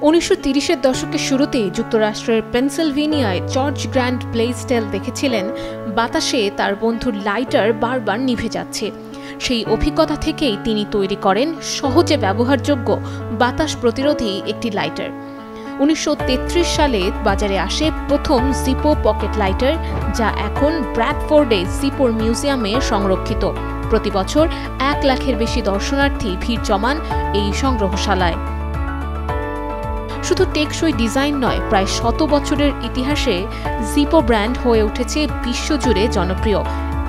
1930-এর দশকের শুরুতে যুক্তরাষ্ট্রের পেনসিলভেনিয়ায় জর্জ গ্র্যান্ট ব্লেইসডেল দেখেছিলেন বাতাসে তার বন্ধুর লাইটার বারবার নিভে যাচ্ছে। সেই অভিজ্ঞতা থেকেই তিনি তৈরি করেন সহজে ব্যবহারযোগ্য বাতাস প্রতিরোধী একটি লাইটার। 1933 সালে বাজারে আসে প্রথম জিপো পকেট লাইটার, যা এখন ব্র্যাডফোর্ডে জিপোর মিউজিয়ামে সংরক্ষিত। প্রতি বছর 1 লাখের বেশি দর্শনার্থী ভিড় জমান এই সংগ্রহশালায়। শুধু টেকসই ডিজাইন নয়, প্রায় 100 বছরের ইতিহাসে জিপো ব্র্যান্ড হয়ে উঠেছে বিশ্বজুড়ে জনপ্রিয়।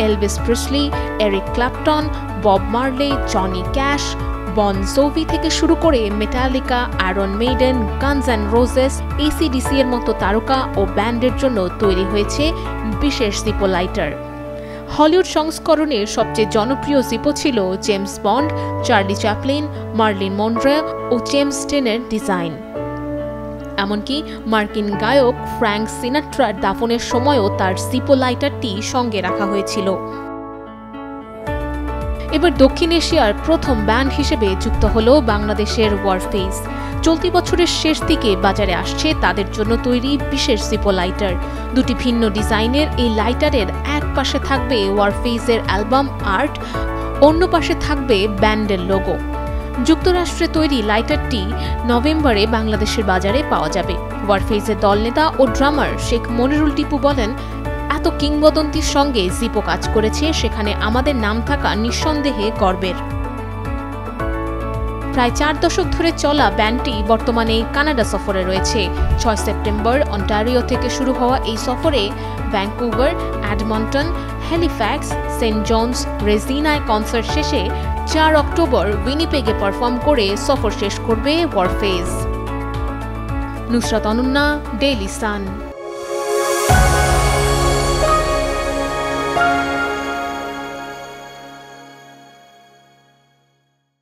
Elvis Presley, Eric Clapton, Bob Marley, Johnny Cash, Bon Jovi থেকে শুরু করে Metallica, Iron Maiden, Guns and Roses, ACDC এর মতো তারকা ও ব্যান্ডের জন্য তৈরি হয়েছে বিশেষ জিপো লাইটার। হলিউড সংস্করণের সবচেয়ে জনপ্রিয় জিপো ছিল James Bond, Charlie Chaplin, Marilyn Monroe ও জেমস টেনের ডিজাইন। এমনকি মার্কিন গায়ক ফ্র্যাঙ্ক সিনাট্রার দাফনের সময়ও তার জিপো লাইটারটি সঙ্গে রাখা হয়েছিল। এবার দক্ষিণ এশিয়ার প্রথম ব্যান্ড হিসেবে যুক্ত হল বাংলাদেশের ওয়ারফেজ। চলতি বছরের শেষ দিকে বাজারে আসছে তাদের জন্য তৈরি বিশেষ জিপো লাইটার। দুটি ভিন্ন ডিজাইনের এই লাইটারের এক পাশে থাকবে ওয়ারফেজের অ্যালবাম আর্ট, অন্য পাশে থাকবে ব্যান্ডের লোগো। যুক্তরাষ্ট্রে তৈরি লাইটারটি নভেম্বরে বাংলাদেশের বাজারে পাওয়া যাবে। ওয়ারফেজের দলনেতা ও ড্রামার শেখ মনিরুল টিপু বলেন, এত কিংবদন্তির সঙ্গে জিপো কাজ করেছে, সেখানে আমাদের নাম থাকা নিঃসন্দেহে গর্বের। প্রায় 4 দশক ধরে চলা ব্যান্ডটি বর্তমানে কানাডা সফরে রয়েছে। 6 সেপ্টেম্বর অন্টারিও থেকে শুরু হওয়া এই সফরে Vancouver, Edmonton, Halifax, Saint John's, রেজিনায় কনসার্ট শেষে 4 অক্টোবর উইনিপেগে পারফর্ম করে সফর শেষ করবে ওয়ারফেজ। নুসরাত অনন্যা, ডেইলি সান।